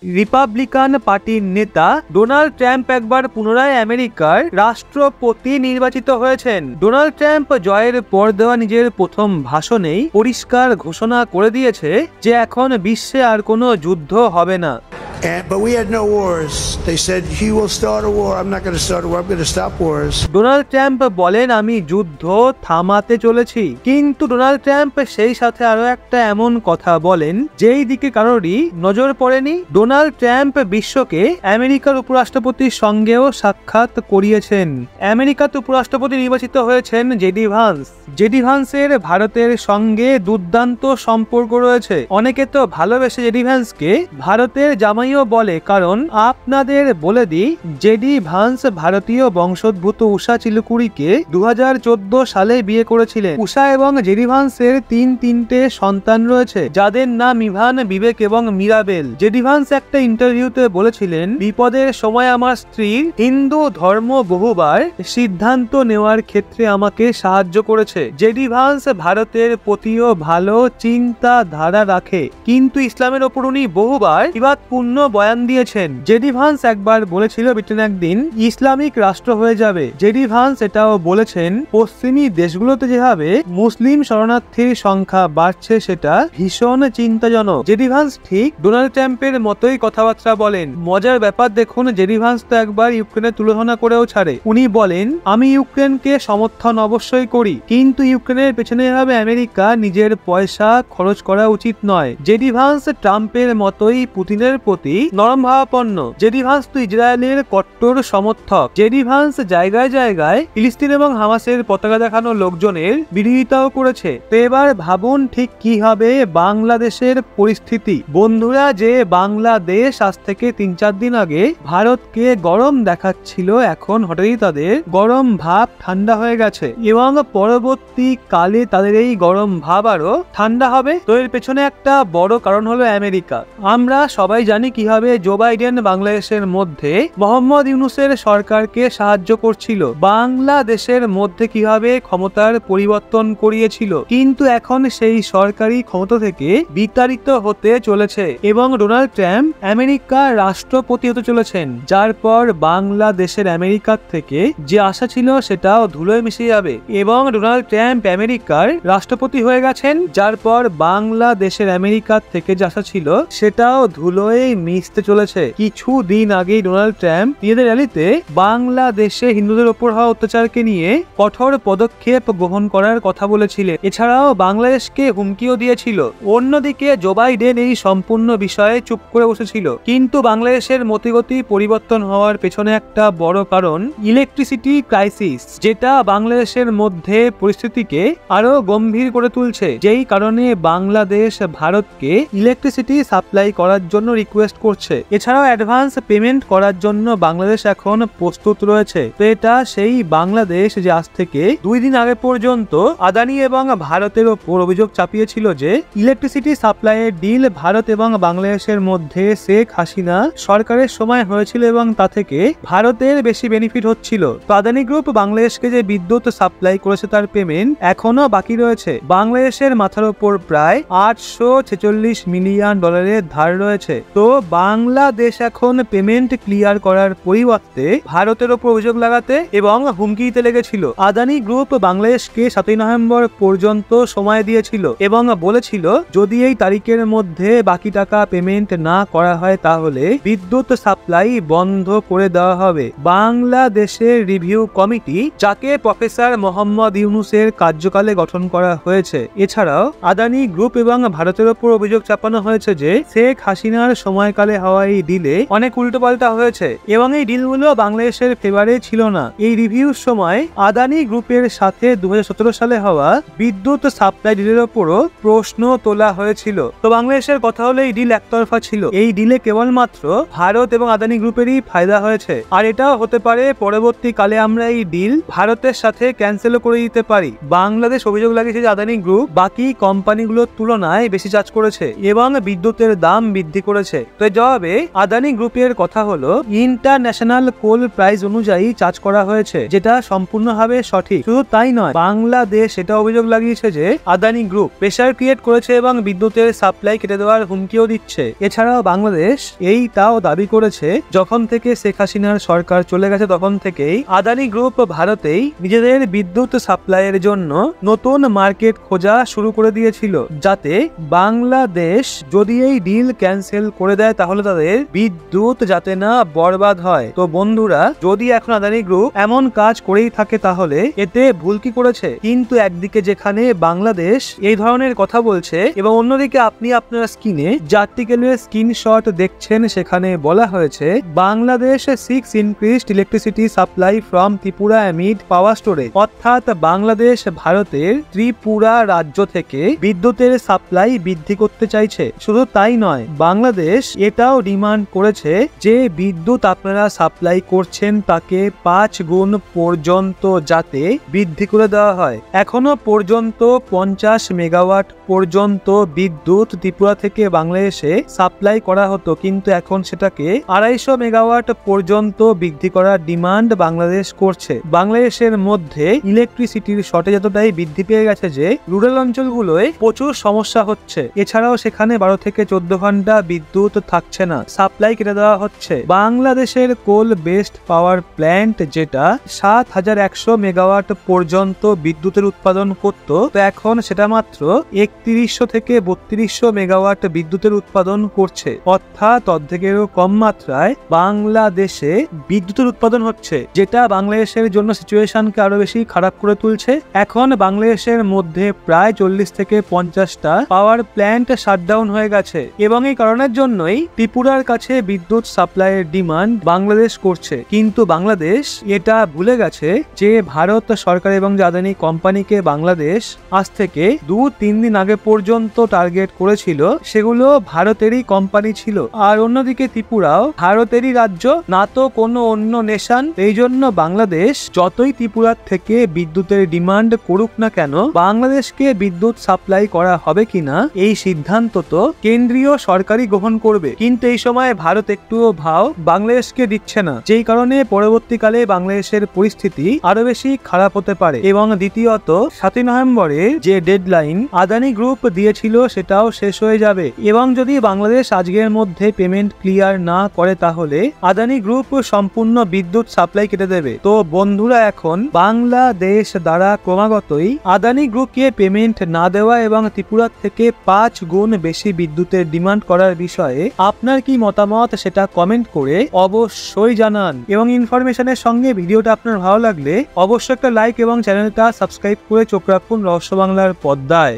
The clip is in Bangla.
রিপাবলিকান পার্টির নেতা ডোনাল্ড ট্রাম্প একবার পুনরায় আমেরিকার রাষ্ট্রপতি নির্বাচিত হয়েছেন। ডোনাল্ড ট্রাম্প জয়ের পর দেওয়া নিজের প্রথম ভাষণেই পরিষ্কার ঘোষণা করে দিয়েছে যে এখন বিশ্বে আর কোনো যুদ্ধ হবে না। But we had no wars. They said he will start a war. I'm not going to start a war. I'm going to stop wars. Donald Trump বলেন আমি যুদ্ধ থামাতে চলেছি, কিন্তু ডোনাল্ড ট্রাম্প সেই সাথে আরো একটা এমন কথা বলেন যেই দিকে কারোরই নজর পড়েনি। ডোনাল্ড ট্রাম্প বিশ্বকে আমেরিকার উপরাষ্ট্রপতির সঙ্গেও সাক্ষাৎ করিয়েছেন। আমেরিকার উপরাষ্ট্রপতি নির্বাচিত হয়েছেন জেডি ভান্স। জেডি ভান্সের ভারতের সঙ্গে দুর্দান্ত সম্পর্ক রয়েছে। অনেকে তো ভালোবেসে জেডি ভান্সকে ভারতের জামাইও বলে, কারণ আপনাদের বলে দিই জেডি ভান্স ভারতীয় বংশোদ্ভূত উষা চিলকুড়িকে 2014 সালে বিয়ে করেছিলেন। উষা এবং জেডি ভান্সের তিনটে সন্তান রয়েছে, যাদের নাম ইভান, বিবেক এবং মিরাবেল। জেডি ভান্স একটা ইন্টারভিউতে বলেছিলেন, বিপদের সময় আমার স্ত্রীর হিন্দু ধর্ম বহুবার সিদ্ধান্ত নেওয়ার ক্ষেত্রে আমাকে সাহায্য করেছে। জেডি ভান্স ভারতের প্রতিও ভালো চিন্তা ধারা রাখে, কিন্তু ইসলামের ওপর উনি বহুবার বিবাদপূর্ণ বয়ান দিয়েছেন। জেডি ভান্স একবার বলেছিল ব্রিটেন একদিন ইসলামিক রাষ্ট্র হয়ে যাবে। জেডি ভান্স এটাও বলেছেন পশ্চিমী দেশগুলোতে যেভাবে মুসলিম শরণার্থীর সংখ্যা বাড়ছে সেটা ভীষণ চিন্তাজনক। জেডি ভান্স ঠিক ডোনাল্ড ট্রাম্পের মতোই কথাবার্তা বলেন। মজার ব্যাপার দেখুন, জেডি ভান্স তো একবার ইউক্রেনের তুলনা করেও ছাড়ে। উনি বলেন আমি ইউক্রেনকে সমর্থন অবশ্যই করি, কিন্তু ইউক্রেনের পেছনে এভাবে আমেরিকা নিজের পয়সা খরচ করা উচিত নয়। জেডি ভান্স ট্রাম্পের মতোই পুতিনের প্রতি নরম ভাবাপন্ন। জেডি ভান্স তো ইসরায়েলের কট্টর সমর্থক। জেডি ভান্স জায়গায় জায়গায় ফিলিস্তিন এবং হামাসের পতাকা দেখানো লোকজনের বিরোধিতাও করেছে। তো এবার ভাবুন ঠিক কি হবে বাংলাদেশের পরিস্থিতি। বন্ধুরা, যে বাংলাদেশ আজ থেকে 3-4 দিন আগে ভারতকে গরম দেখাচ্ছিল, এখন হঠাৎই তাদের গরম ভাব ঠান্ডা হয়ে গেছে এবং পরবর্তীকালে তাদের এই গরম ভাব আরো ঠান্ডা হবে। তো এর পেছনে একটা বড় কারণ হলো আমেরিকা। আমরা সবাই জানি কিভাবে জো বাইডেন বাংলাদেশের মধ্যে মোহাম্মদ ইউনূসের সরকারকে সাহায্য করছিল, বাংলাদেশের মধ্যে কিভাবে ক্ষমতার পরিবর্তন করিয়েছিল, কিন্তু এখন সেই সরকারি ক্ষমতা থেকে বিতাড়িত হতে চলেছে এবং ডোনাল্ড ট্রাম্প আমেরিকার রাষ্ট্রপতি হতে চলেছেন, যার পর বাংলাদেশের আমেরিকার থেকে যে আশা ছিল সেটাও ধুলোয় মিশে যাবে এবং ডোনাল্ড ট্রাম্প আমেরিকার রাষ্ট্রপতি হয়ে গেছেন, যার পর বাংলাদেশের আমেরিকার থেকে যে আশা ছিল সেটাও ধুলোয় মিশতে চলেছে। কিছুদিন আগেই ডোনাল্ড ট্রাম্প নিজেদের র্যালিতে বাংলাদেশে হিন্দুদের ওপর হওয়া অত্যাচারকে নিয়ে কঠোর পদক্ষেপ গ্রহণ করার কথা বলেছিলেন। এছাড়াও বাংলাদেশকে হুমকিও দিয়েছিল। অন্যদিকে জো বাইডেন এই সম্পূর্ণ বিষয়ে চুপ করে বসেছিল, কিন্তু বাংলাদেশের মতিগতি পরিবর্তন হওয়ার পেছনে একটা বড় কারণ ইলেকট্রিসিটি ক্রাইসিস, যেটা বাংলাদেশের মধ্যে পরিস্থিতিকে আরো গম্ভীর করে তুলছে, যেই কারণে বাংলাদেশ ভারতকে ইলেকট্রিসিটি সাপ্লাই করার জন্য রিকোয়েস্ট করছে। এছাড়াও অ্যাডভান্স পেমেন্ট করার জন্য বাংলাদেশ এখন প্রস্তুত রয়েছে। তো এটা সেই বাংলাদেশ যে আজ থেকে 2 দিন আগে পর্যন্ত আদানি এবং ভারতের ওপর অভিযোগ চাপিয়েছিল যে ইলেকট্রিসিটি সাপ্লাইয়ের ডিল ভারত এবং বাংলাদেশের মধ্যে শেখ হাসিনা সরকারের সময় হয়েছিল এবং তা থেকে ভারতের বেশি বেনিফিট হচ্ছিল। তো আদানি গ্রুপ বাংলাদেশকে যে বিদ্যুৎ সাপ্লাই করেছে তার পেমেন্ট এখনো বাকি রয়েছে। বাংলাদেশের মাথার ওপর প্রায় $846 মিলিয়ন ধার রয়েছে। তো বাংলাদেশ এখন পেমেন্ট ক্লিয়ার করার পরিবর্তে ভারতের ওপর অভিযোগ লাগাতে এবং হুমকি দিতে লেগেছিল। আদানি গ্রুপ বাংলাদেশকে 7 নভেম্বর পর্যন্ত সময় দিয়েছিল এবং বলেছিল যদি এই তারিখের মধ্যে বাকি টাকা পেমেন্ট না করা হয় তাহলে বিদ্যুৎ সাপ্লাই বন্ধ করে দেওয়া হবে। বাংলাদেশের রিভিউ কমিটি, যাকে প্রফেসর মোহাম্মদ ইউনূসের কার্যকালে গঠন করা হয়েছে। এছাড়াও আদানি গ্রুপ এবং ভারতের ওপর অভিযোগ চাপানো হয়েছে যে শেখ হাসিনার সময়কালে হওয়া এই ডিলে অনেক উল্টোপাল্টা হয়েছে এবং এই ডিলগুলো বাংলাদেশের ফেভারে ছিল না। এই রিভিউর সময় আদানি গ্রুপের সাথে 2017 সালে হওয়া বিদ্যুৎ সাপ্লাই ডিলের ওপরও প্রশ্ন তোলা হয়েছিল। তো বাংলাদেশের কথা হলো এই ডিল একতরফা ছিল। এই ডিলে কেবলমাত্র ভারত এবং আদানি গ্রুপেরই ফায়দা হয়েছে, আর এটাও হতে পারে পরবর্তীকালে আমরা এই ডিল ভারতের সাথে ক্যান্সেলও করে দিতে পারি। বাংলাদেশ অভিযোগ লাগিয়েছে যে আদানি গ্রুপ বাকি কোম্পানিগুলোর তুলনায় বেশি চার্জ করেছে এবং বিদ্যুতের দাম বৃদ্ধি করেছে। তো এর জবাবে আদানি গ্রুপের কথা হলো ইন্টারন্যাশনাল কোল প্রাইস অনুযায়ী চার্জ করা হয়েছে, যেটা সম্পূর্ণভাবে সঠিক। শুধু তাই নয়, বাংলাদেশ এটা অভিযোগ লাগিয়েছে যে আদানি গ্রুপ প্রেসার ক্রিয়েট করেছে এবং বিদ্যুতের সাপ্লাই কেটে দেওয়ার হুমকিও দিচ্ছে। এছাড়াও বাংলাদেশ তাও দাবি করেছে যখন থেকে শেখ হাসিনার সরকার চলে গেছে তখন থেকেই আদানি গ্রুপ ভারতেই নিজেদের বিদ্যুৎ সাপ্লাইয়ের জন্য নতুন মার্কেট খোঁজা শুরু করে দিয়েছিল, যাতে বাংলাদেশ যদি এই ডিল ক্যান্সেল করে দেয় তাহলে তাদের বিদ্যুৎ যাতে না বরবাদ হয়। তো বন্ধুরা, যদি এখন আদানি গ্রুপ এমন কাজ করেই থাকে তাহলে এতে ভুল কি করেছে? কিন্তু একদিকে যেখানে বাংলাদেশ এই ধরনের কথা বলছে এবং অন্যদিকে আপনি আপনার স্ক্রিনে যে আর্টিকেলের স্ক্রিনশট দেখছেন সেখানে বলা হয়েছে Bangladesh 6 increased electricity supply from Tripura amid power storage, অর্থাৎ বাংলাদেশ ভারতের ত্রিপুরা রাজ্য থেকে বিদ্যুতের সাপ্লাই বৃদ্ধি করতে চাইছে। শুধু তাই নয়, বাংলাদেশ এটাও ডিমান্ড করেছে যে বিদ্যুৎ আপনারা সাপ্লাই করছেন তাকে 5 গুণ পর্যন্ত যাতে বৃদ্ধি করে দেওয়া হয়। এখনো পর্যন্ত 50 মেগাওয়াট পর্যন্ত বিদ্যুৎ ত্রিপুরা থেকে বাংলাদেশে সাপ্লাই করা হতো, কিন্তু এখন সেটাকে 250 মেগাওয়াট পর্যন্ত বৃদ্ধি করার ডিমান্ড বাংলাদেশ করছে। বাংলাদেশের মধ্যে ইলেকট্রিসিটির শর্টেজ এতটাই বৃদ্ধি পেয়ে গেছে যে রুরাল অঞ্চলগুলোয় প্রচুর সমস্যা হচ্ছে। এছাড়াও সেখানে 12 থেকে 14 ঘন্টা বিদ্যুৎ থাকছে না, সাপ্লাই কেটে দেওয়া হচ্ছে। বাংলাদেশের কোল বেসড পাওয়ার প্ল্যান্ট যেটা 7100 মেগাওয়াট পর্যন্ত বিদ্যুতের উৎপাদন করত, তো এখন সেটা মাত্র 3100 থেকে 3200 মেগাওয়াট বিদ্যুতের উৎপাদন করছে, অর্থাৎ অর্ধেকেরও কম মাত্রায় বাংলাদেশে বিদ্যুতের উৎপাদন হচ্ছে, যেটা বাংলাদেশের জন্য সিচুয়েশনকে আরো বেশি খারাপ করে তুলছে। এখন বাংলাদেশের মধ্যে প্রায় 40 থেকে 50টা পাওয়ার প্ল্যান্ট শাটডাউন হয়ে গেছে এবং এই কারণের জন্যই ত্রিপুরার কাছে বিদ্যুৎ সাপ্লাইয়ের ডিমান্ড বাংলাদেশ করছে। কিন্তু বাংলাদেশ এটা ভুলে গেছে যে ভারত সরকার এবং আদানি কোম্পানিকে বাংলাদেশ আজ থেকে 2-3 দিন আগে পর্যন্ত টার্গেট করেছিল সেগুলো ভারতেরই কোম্পানি ছিল। আর অন্যদিকে ত্রিপুরাও ভারতেরই রাজ্য, না তো কোনো অন্য নেশন। এই জন্য বাংলাদেশ যতই ত্রিপুরার থেকে বিদ্যুতের ডিমান্ড করুক না কেন, বাংলাদেশকে বিদ্যুৎ সাপ্লাই করা হবে কিনা এই সিদ্ধান্ত তো কেন্দ্রীয় সরকারই গ্রহণ করবে। কিন্তু এই সময় ভারত একটুও ভাও বাংলাদেশকে দিচ্ছে না, যেই কারণে পরবর্তীকালে বাংলাদেশের পরিস্থিতি আরো বেশি খারাপ হতে পারে। এবং দ্বিতীয়ত, 7 নভেম্বরের যে ডেডলাইন আদানি গ্রুপ দিয়েছিল সেটাও শেষ হয়ে যাবে এবং যদি বাংলাদেশ আজকের মধ্যে পেমেন্ট ক্লিয়ার না করে তাহলে আদানি গ্রুপ সম্পূর্ণ বিদ্যুৎ সাপ্লাই কেটে দেবে। তো বন্ধুরা, এখন বাংলাদেশ দ্বারা ক্রমাগতই আদানি গ্রুপকে পেমেন্ট না দেওয়া এবং ত্রিপুরা থেকে 5 গুণ বেশি বিদ্যুতের ডিমান্ড করার বিষয়ে আপনার কি মতামত সেটা কমেন্ট করে অবশ্যই জানান। এবং ইনফরমেশনের সঙ্গে ভিডিওটা আপনার ভালো লাগলে অবশ্যই একটা লাইক এবং চ্যানেলটা সাবস্ক্রাইব করে চোখ রাখুন রহস্য বাংলার পর্দায়।